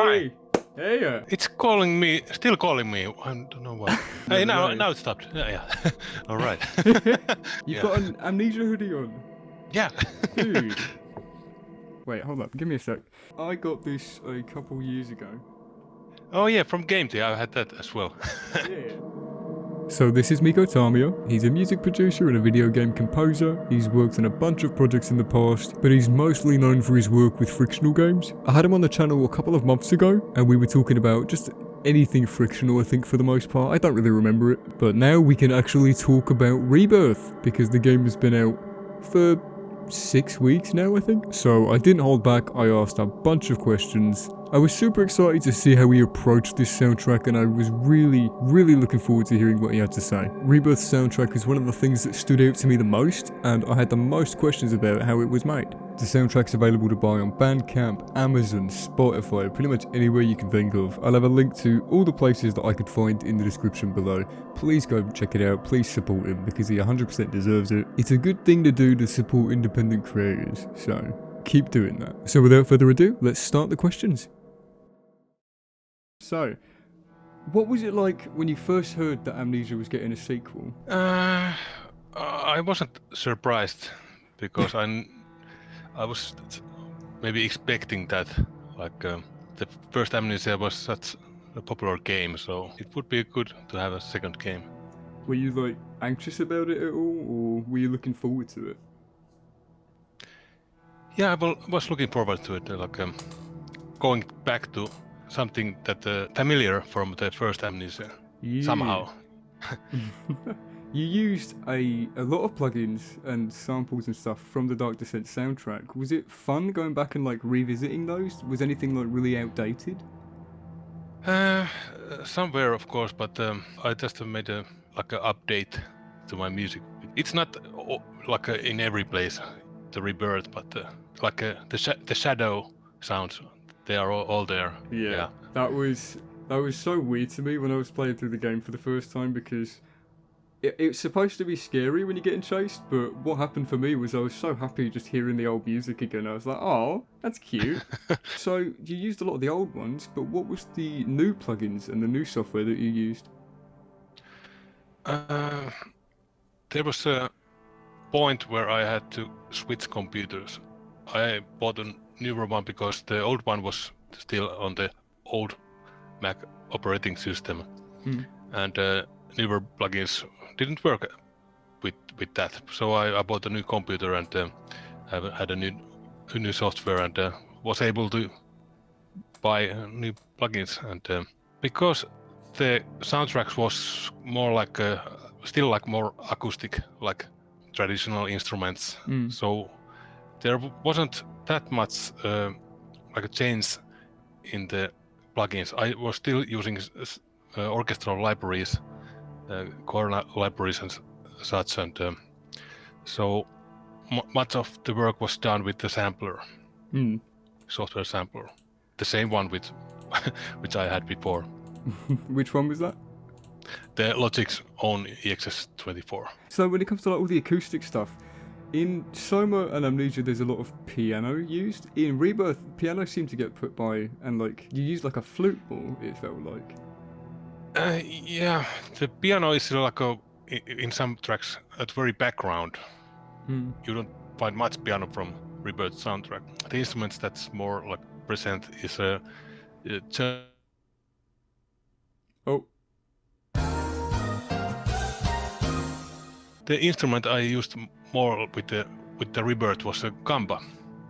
Hey! Hey! It's calling me, still calling me. I don't know why. Hey, now it stopped. Yeah. All right. You've got an Amnesia hoodie on. Yeah. Dude. Wait, hold up. Give me a sec. I got this a couple years ago. Oh yeah, from Game Day. I had that as well. Yeah. So this is Mikko Tarmia. He's a music producer and a video game composer. He's worked on a bunch of projects in the past, but he's mostly known for his work with Frictional Games. I had him on the channel a couple of months ago, and we were talking about just anything frictional, I think, for the most part. I don't really remember it, but now we can actually talk about Rebirth, because the game has been out for 6 weeks now, I think. So I didn't hold back, I asked a bunch of questions. I was super excited to see how he approached this soundtrack, and I was really looking forward to hearing what he had to say. Rebirth's soundtrack is one of the things that stood out to me the most, and I had the most questions about how it was made. The soundtrack's available to buy on Bandcamp, Amazon, Spotify, pretty much anywhere you can think of. I'll have a link to all the places that I could find in the description below. Please go check it out, please support him, because he 100% deserves it. It's a good thing to do to support independent creators, so keep doing that. So without further ado, let's start the questions. So, what was it like when you first heard that Amnesia was getting a sequel? I wasn't surprised because I was maybe expecting that. Like the first Amnesia was such a popular game, so it would be good to have a second game. Were you like anxious about it at all, or were you looking forward to it? Yeah, I was looking forward to it, like going back to something that familiar from the first Amnesia, somehow. You used a lot of plugins and samples and stuff from the Dark Descent soundtrack. Was it fun going back and like revisiting those? Was anything like really outdated? Somewhere, of course, but I just made an update to my music. It's not like in every place, the Rebirth, but the shadow sounds. They are all there. Yeah. That was so weird to me when I was playing through the game for the first time, because it's supposed to be scary when you're getting chased, but what happened for me was I was so happy just hearing the old music again. I was like, oh, that's cute. So you used a lot of the old ones, but what was the new plugins and the new software that you used? There was a point where I had to switch computers. I bought a newer one because the old one was still on the old Mac operating system, and newer plugins didn't work with that. So I bought a new computer and had a new software and was able to buy new plugins. And because the soundtracks was more like still like more acoustic, like traditional instruments, so there wasn't that much like a change in the plugins. I was still using orchestral libraries, core libraries and such, and so much of the work was done with the sampler, software sampler, the same one which I had before. Which one was that? The Logic's own EXS24. So when it comes to like all the acoustic stuff, in Soma and Amnesia there's a lot of piano used. In Rebirth, piano seemed to get put by, and like you used like a flute more, it felt like. Yeah, the piano is like in some tracks at very background. You don't find much piano from Rebirth soundtrack. The instruments that's more like present is the instrument I used more with the Rebirth was a gamba,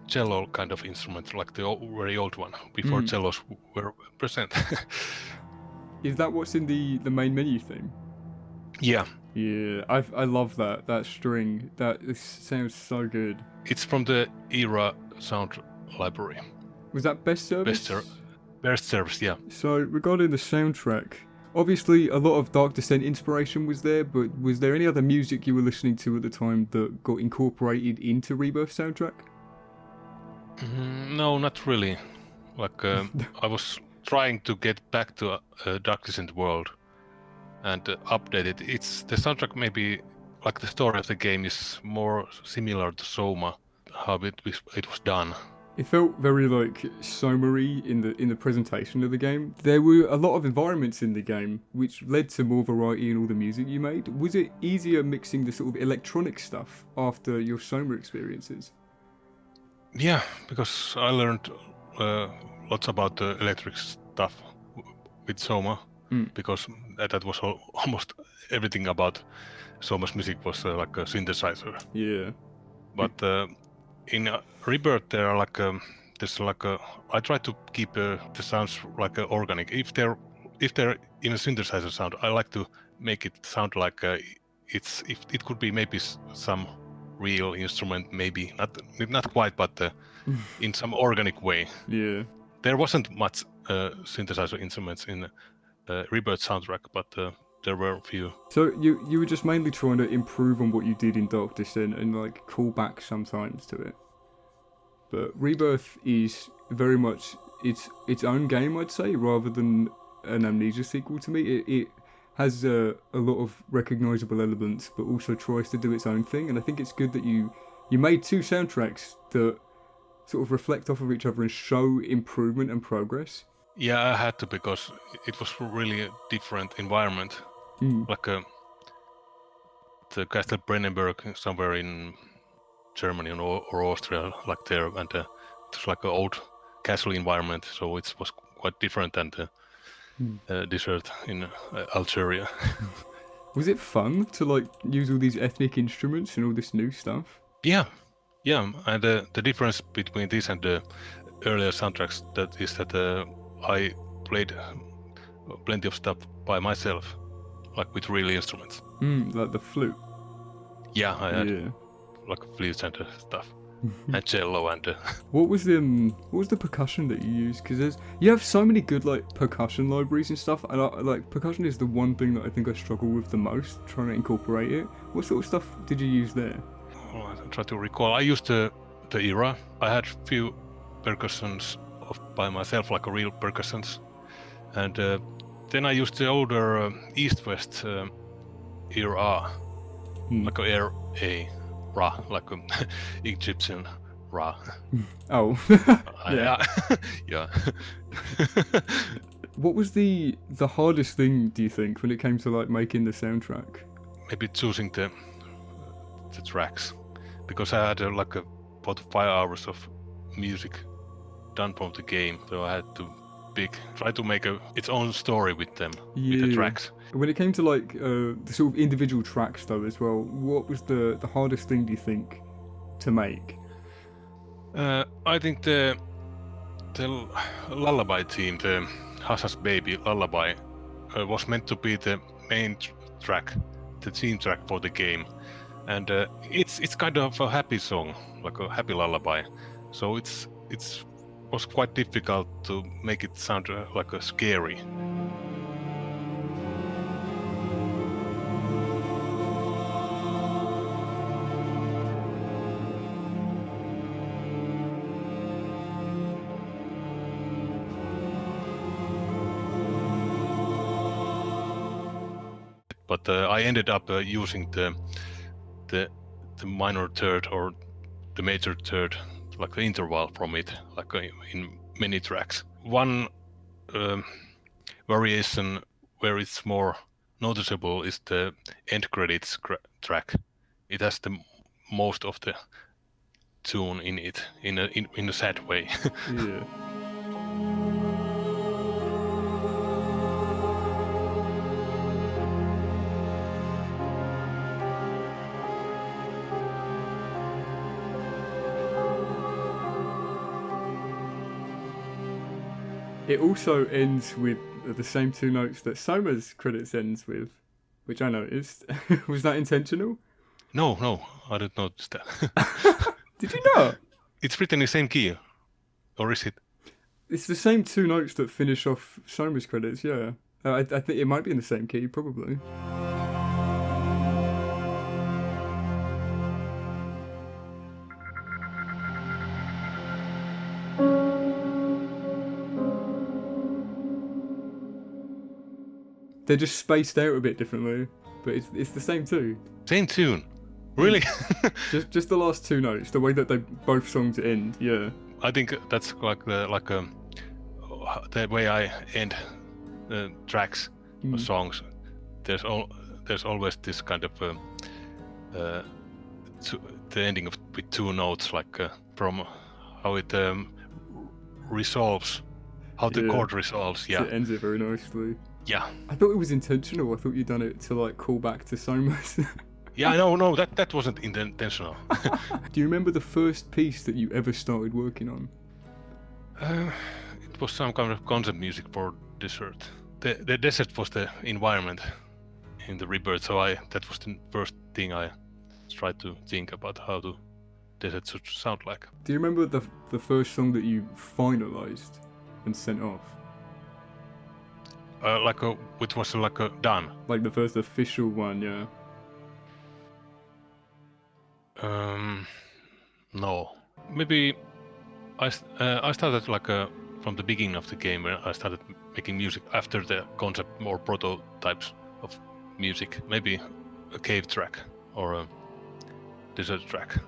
cello kind of instrument, like the very old one before cellos were present. Is that what's in the main menu theme? Yeah. Yeah, I love that string. That sounds so good. It's from the Era sound library. Was that Best Service? Best Service, yeah. So regarding the soundtrack, obviously a lot of Dark Descent inspiration was there, but was there any other music you were listening to at the time that got incorporated into Rebirth soundtrack? No, not really. Like I was trying to get back to Dark Descent world and update it. The soundtrack maybe, like the story of the game is more similar to Soma, how it was done. It felt very like Soma-y in the presentation of the game. There were a lot of environments in the game, which led to more variety in all the music you made. Was it easier mixing the sort of electronic stuff after your Soma experiences? Yeah, because I learned lots about the electric stuff with Soma, because that was almost everything about Soma's music was like a synthesizer. Yeah. But in Rebirth, there are like there's like I try to keep the sounds like organic. If they're in a synthesizer sound, I like to make it sound like if it could be maybe some real instrument, maybe not quite, but in some organic way. Yeah. There wasn't much synthesizer instruments in Rebirth soundtrack, but there were a few. So you were just mainly trying to improve on what you did in Dark Descent and like call back sometimes to it. But Rebirth is very much its own game, I'd say, rather than an Amnesia sequel to me. It has a lot of recognisable elements, but also tries to do its own thing. And I think it's good that you made two soundtracks that sort of reflect off of each other and show improvement and progress. Yeah, I had to, because it was really a different environment. Like the Castle Brennenburg somewhere in Germany or Austria, like there, and it was like an old castle environment, so it was quite different than the desert in Algeria. Was it fun to like use all these ethnic instruments and all this new stuff? Yeah, and the difference between this and the earlier soundtracks is that I played plenty of stuff by myself, like with real instruments. Like the flute. Yeah, I had like flutes and stuff, and cello and. What was the percussion that you used? Because you have so many good like percussion libraries and stuff, and like percussion is the one thing that I think I struggle with the most, trying to incorporate it. What sort of stuff did you use there? I try to recall. I used the era. I had few percussions by myself, like real percussions, and then I used the older East-West era, like air A, Ra, like Egyptian Ra. Oh, yeah, yeah. What was the hardest thing, do you think, when it came to like making the soundtrack? Maybe choosing the tracks, because I had like about 5 hours of music done from the game, so I had to try to make its own story with them, with the tracks. When it came to like the sort of individual tracks though as well, what was the hardest thing, do you think, to make? I think the lullaby theme, the Hush Baby lullaby, was meant to be the main track, the theme track for the game, and it's kind of a happy song, like a happy lullaby, so it was quite difficult to make it sound like a scary. But I ended up using the minor third or the major third, like the interval from it, like in many tracks. One variation where it's more noticeable is the end credits track. It has the most of the tune in it, in a sad way. Yeah. It also ends with the same two notes that Soma's credits ends with, which I noticed. Was that intentional? No, I didn't notice that. Did you not? It's written in the same key, or is it? It's the same two notes that finish off Soma's credits, yeah. I think it might be in the same key, probably. They're just spaced out a bit differently, but it's the same tune. Same tune? Really? just the last two notes, the way that they both songs end, yeah. I think that's like the way I end tracks or songs. There's always this kind of the ending with two notes, like from how it resolves, how the chord resolves. Yeah, It ends it very nicely. Yeah. I thought it was intentional. I thought you'd done it to like call back to Soma's. Yeah, no, that wasn't intentional. Do you remember the first piece that you ever started working on? It was some kind of concept music for desert. The desert was the environment in the Rebirth, so that was the first thing I tried to think about how the desert should sound like. Do you remember the first song that you finalized and sent off? Which was like a done. Like the first official one, yeah. No. Maybe I started like from the beginning of the game when I started making music after the concept or prototypes of music. Maybe a cave track or a desert track.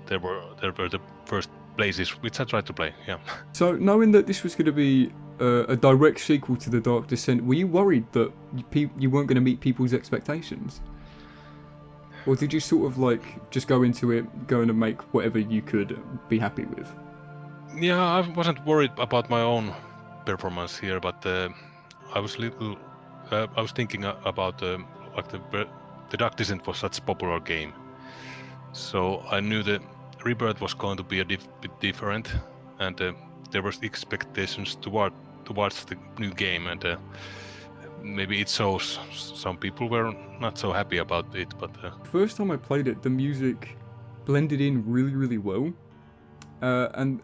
There were the first places which I tried to play. Yeah. So knowing that this was going to be a direct sequel to The Dark Descent, were you worried that you weren't going to meet people's expectations? Or did you sort of like just go into it, going to make whatever you could be happy with? Yeah, I wasn't worried about my own performance here, but I was thinking about like the Dark Descent was such a popular game, so I knew the Rebirth was going to be a bit different, and there was expectations towards the new game, and maybe it shows some people were not so happy about it, but first time I played it, the music blended in really, really well, and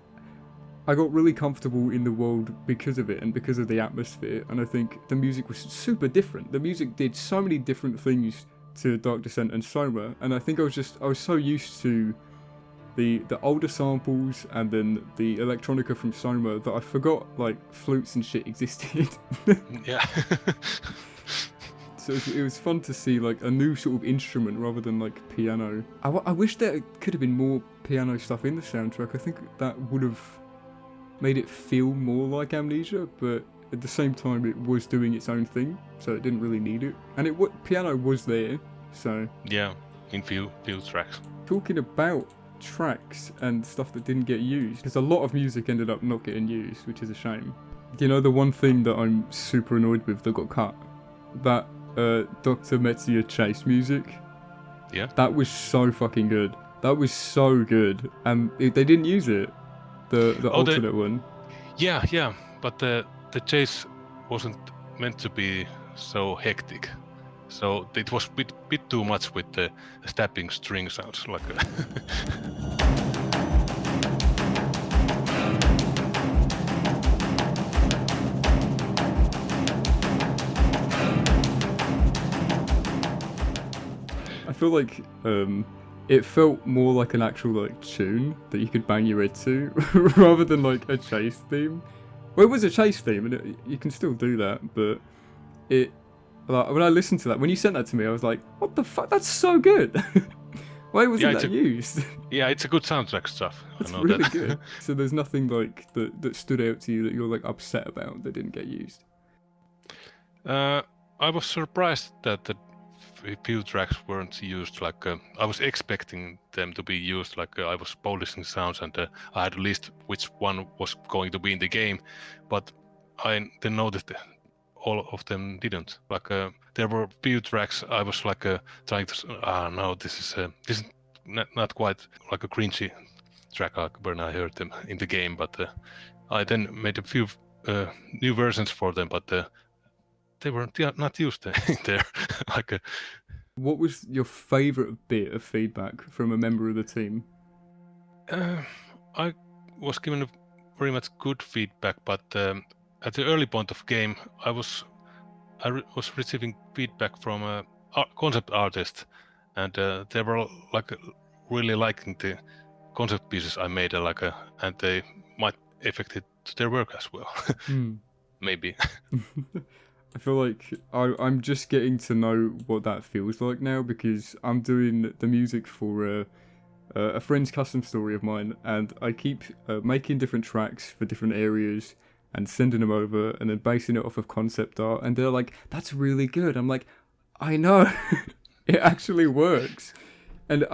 I got really comfortable in the world because of it and because of the atmosphere, and I think the music was super different. The music did so many different things to Dark Descent and Soma, and I think I was so used to the older samples and then the electronica from Soma that I forgot like flutes and shit existed. yeah. So it was fun to see like a new sort of instrument rather than like piano. I wish there could have been more piano stuff in the soundtrack. I think that would have made it feel more like Amnesia, but at the same time it was doing its own thing, so it didn't really need it. And piano was there, so... Yeah, in few tracks. Talking about tracks and stuff that didn't get used, because a lot of music ended up not getting used, which is a shame. You know, the one thing that I'm super annoyed with that got cut? That Dr. Metsuya Chase music. Yeah. That was so fucking good. That was so good. And they didn't use it. The alternate one. Yeah, but the chase wasn't meant to be so hectic, so it was bit too much with the stabbing string sounds, like. I feel like it felt more like an actual like tune that you could bang your head to, rather than like a chase theme. Well, it was a chase theme, and you can still do that, but it. Like, when I listened to that, when you sent that to me, I was like, "What the fuck? That's so good! Why wasn't that used?" Yeah, it's a good soundtrack stuff. It's really good. So there's nothing like that stood out to you that you're like upset about that didn't get used. I was surprised that the few tracks weren't used. Like I was expecting them to be used. Like I was polishing sounds, and I had a list which one was going to be in the game, but I then noticed that all of them didn't. Like there were few tracks I was like trying to. No, this is not quite like a cringy track when I heard them in the game. But I then made a few new versions for them, but. They were not used in there. Like, what was your favourite bit of feedback from a member of the team? I was given a very much good feedback, but at the early point of game, I was receiving feedback from a concept artist, and they were like really liking the concept pieces I made, and they might affect it to their work as well. Maybe. I feel like I'm just getting to know what that feels like now, because I'm doing the music for a friend's custom story of mine, and I keep making different tracks for different areas and sending them over, and then basing it off of concept art. And they're like, "That's really good." I'm like, "I know, it actually works." And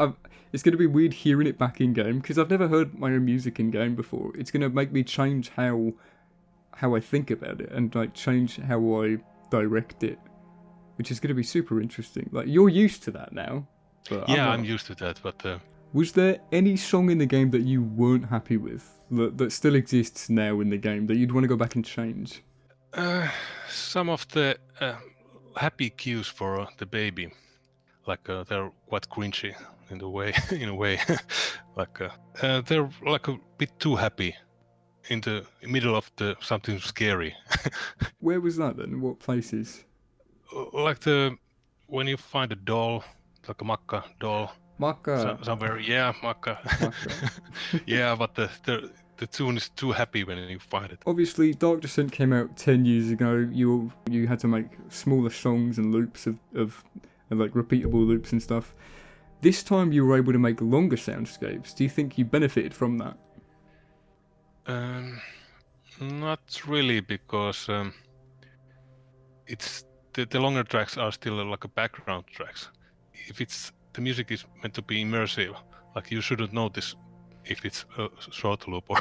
it's going to be weird hearing it back in game because I've never heard my own music in game before. It's going to make me change how I think about it and like change how I direct it, which is going to be super interesting. Like, you're used to that now. But Yeah, I'm used to that, but was there any song in the game that you weren't happy with that still exists now in the game that you'd want to go back and change? some of the happy cues for the baby, like they're quite cringy in a way. Like they're like a bit too happy in the middle of the something scary. Where was that then? What places? Like when you find a doll, like a Makka doll. Maka. Somewhere, yeah, Makka. Yeah, but the tune is too happy when you find it. Obviously, Dark Descent came out 10 years ago. You had to make smaller songs and loops of like repeatable loops and stuff. This time you were able to make longer soundscapes. Do you think you benefited from that? Not really, because it's the longer tracks are still like a background tracks. If the music is meant to be immersive, like you shouldn't notice if it's a short loop or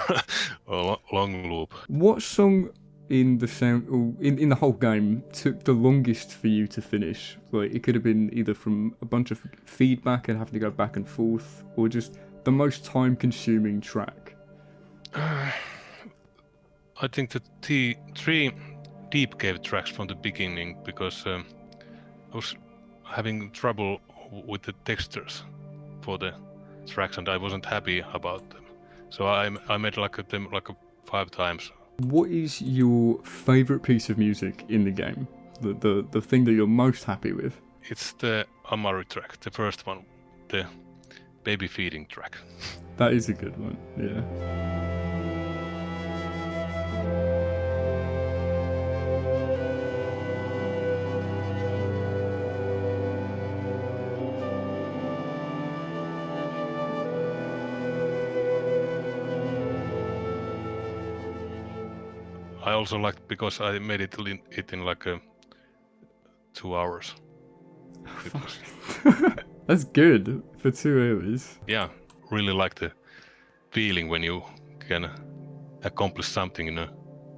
a long loop. What song in the sound or in the whole game took the longest for you to finish? Like, it could have been either from a bunch of feedback and having to go back and forth, or just the most time-consuming track. I think the three deep cave tracks from the beginning, because I was having trouble with the textures for the tracks and I wasn't happy about them. So I made them 5 times. What is your favourite piece of music in the game? The thing that you're most happy with? It's the Amaru track, the first one, the baby feeding track. That is a good one, yeah. I also liked because I made it in like 2 hours. That's good for 2 hours. Yeah, really like the feeling when you can accomplish something in a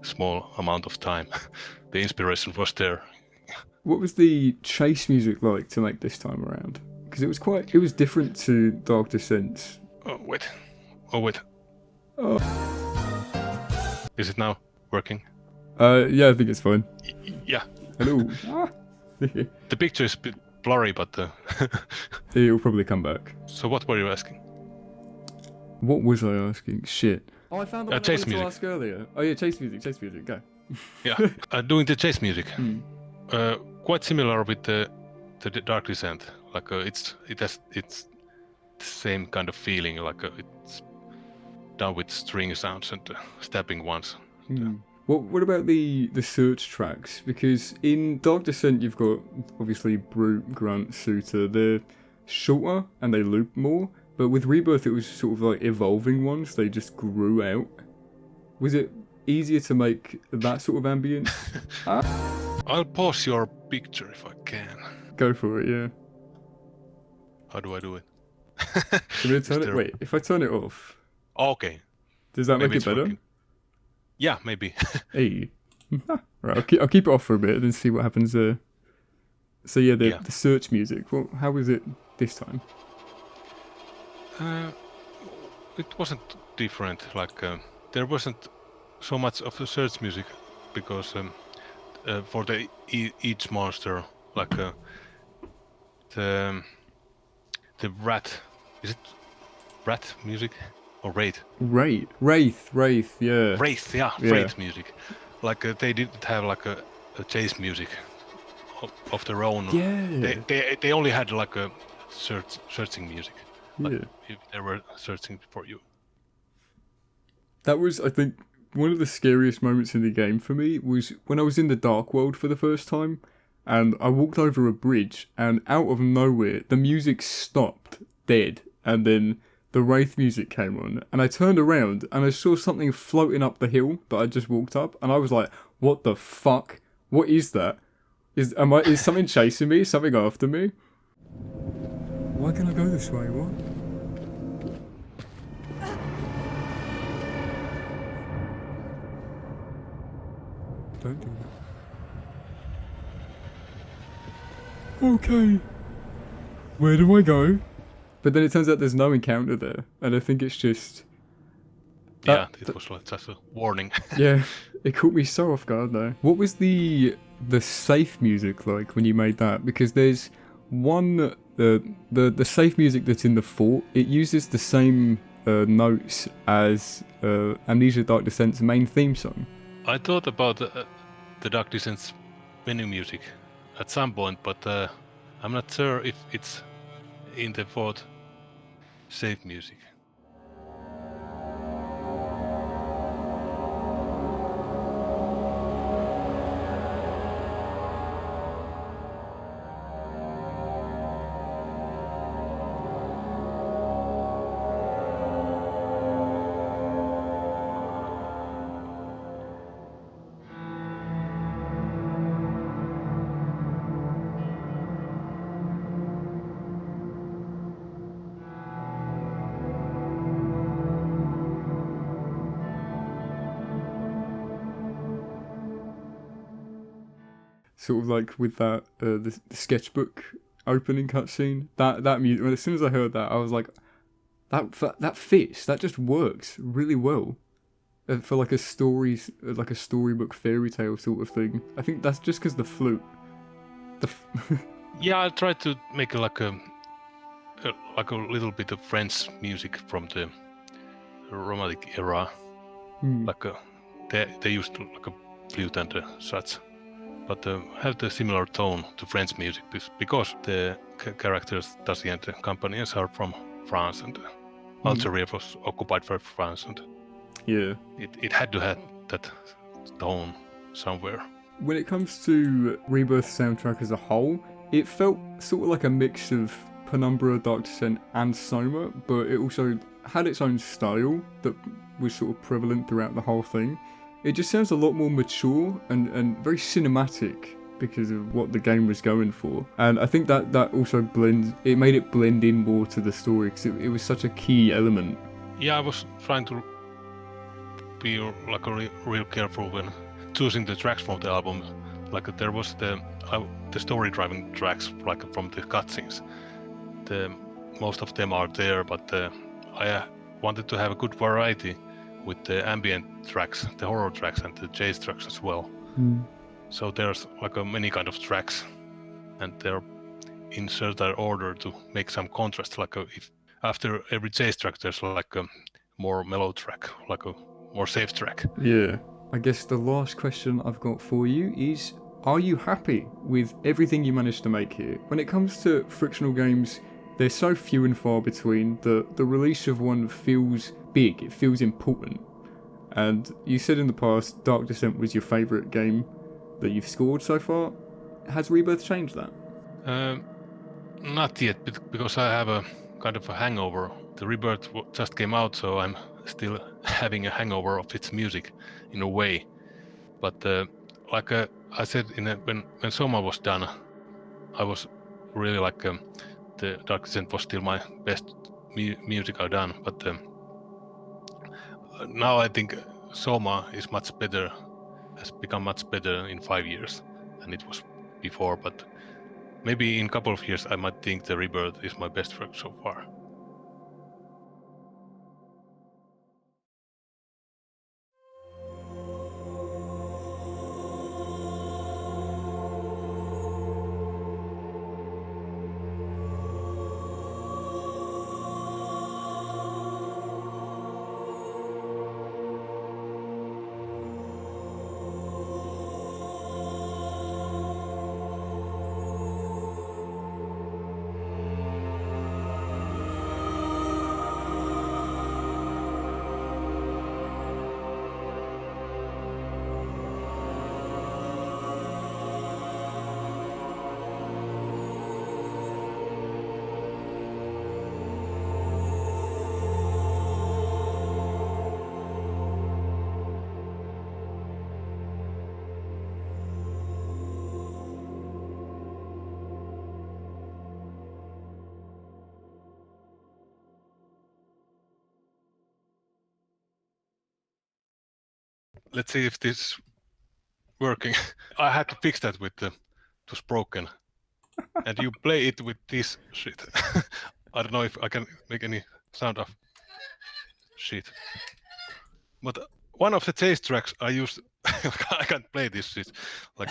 small amount of time. The inspiration was there. What was the chase music like to make this time around? Because it was different to Dark Descent. Oh wait. Oh. Is it now working? Yeah, I think it's fine. Yeah. Hello. The picture is a bit blurry, but it'll probably come back. So what were you asking? What was I asking? Shit. Oh, I found the one I chase wanted to music. ask earlier. Oh yeah, chase music, go. Yeah, doing the chase music. Quite similar with the Dark Descent. Like it's the same kind of feeling. Like it's done with string sounds and stabbing ones. What about the search tracks? Because in Dark Descent you've got obviously Brute, Grunt, Suitor. They're shorter and they loop more. But with Rebirth it was sort of like evolving ones. They just grew out. Was it easier to make that sort of ambience? I'll pause your picture if I can. Go for it, yeah. How do I do it? Can I turn it? Wait, if I turn it off. Okay. Does that make it better? Working. Yeah, maybe. Hey. Right, I'll keep it off for a bit and see what happens there. So yeah, the search music. Well, how was it this time? It wasn't different. Like there wasn't so much of the search music because for each monster, like the rat. Is it rat music? Or Wraith, yeah. Wraith, yeah. Wraith music. Like they didn't have like a chase music of their own. Yeah. They only had like a searching music. Like Yeah. if they were searching for you. That was, I think, one of the scariest moments in the game for me was when I was in the Dark World for the first time, and I walked over a bridge, and out of nowhere, the music stopped dead, and then the Wraith music came on, and I turned around and I saw something floating up the hill that I just walked up, and I was like, "What the fuck? What is that? Is something chasing me? Something after me? Why can I go this way? What?" Don't do that. Okay. Where do I go? But then it turns out there's no encounter there, and I think it's just... it was like just a warning. Yeah, it caught me so off guard though. What was the safe music like when you made that? Because there's one... the safe music that's in the fort, it uses the same notes as Amnesia Dark Descent's main theme song. I thought about the Dark Descent's menu music at some point, but I'm not sure if it's in the fort safe music. Sort of like with that the sketchbook opening cutscene. That music. As soon as I heard that, I was like, that fits. That just works really well for like a storybook fairy tale sort of thing. I think that's just because the flute. Yeah, I tried to make like a little bit of French music from the Romantic era. Like they used like a flute and such. But have the similar tone to French music because the characters Tassie and the companions are from France, and Algeria was occupied by France, and yeah, it had to have that tone somewhere. When it comes to Rebirth soundtrack as a whole, it felt sort of like a mix of Penumbra, Dark Descent and Soma, but it also had its own style that was sort of prevalent throughout the whole thing. It just sounds a lot more mature and very cinematic because of what the game was going for. And I think that also made it blend in more to the story because it was such a key element. Yeah, I was trying to be like real careful when choosing the tracks from the album. Like there was the story driving tracks like from the cutscenes. Most of them are there, but I wanted to have a good variety with the ambient tracks, the horror tracks, and the chase tracks as well. So there's like many kind of tracks, and they're in certain order to make some contrast. Like if after every chase track, there's like a more mellow track, like a more safe track. Yeah. I guess the last question I've got for you is: are you happy with everything you managed to make here? When it comes to Frictional Games, they're so few and far between. The release of one feels big, it feels important. And you said in the past Dark Descent was your favourite game that you've scored so far. Has Rebirth changed that? Not yet, because I have a kind of a hangover. The Rebirth just came out, so I'm still having a hangover of its music in a way. But like I said, when Soma was done, I was really like the Dark Descent was still my best music I've done. But now I think Soma is much better, has become much better in 5 years than it was before. But maybe in a couple of years I might think the Rebirth is my best work so far. let's see if this is working. I had to fix that with it was broken. And you play it with this shit. I don't know if I can make any sound of shit. But one of the chase tracks I used, I can't play this shit. Like,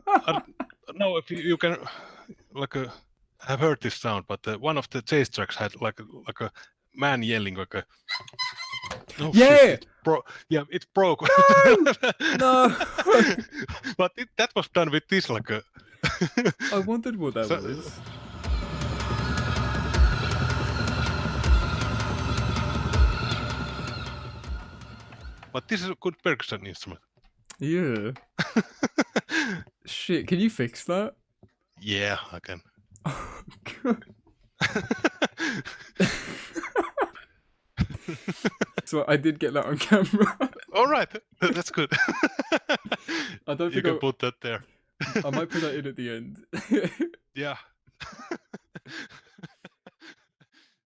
I don't know if you can, like, have heard this sound, but one of the chase tracks had like a man yelling, like a. Oh, Yeah! Shit, it broke. No! But that was done with this, like a. I wondered what that was. But this is a good percussion instrument. Yeah. Shit, can you fix that? Yeah, I can. Oh, God. So I did get that on camera. All right, that's good. I don't you think can put that there. I might put that in at the end. Yeah.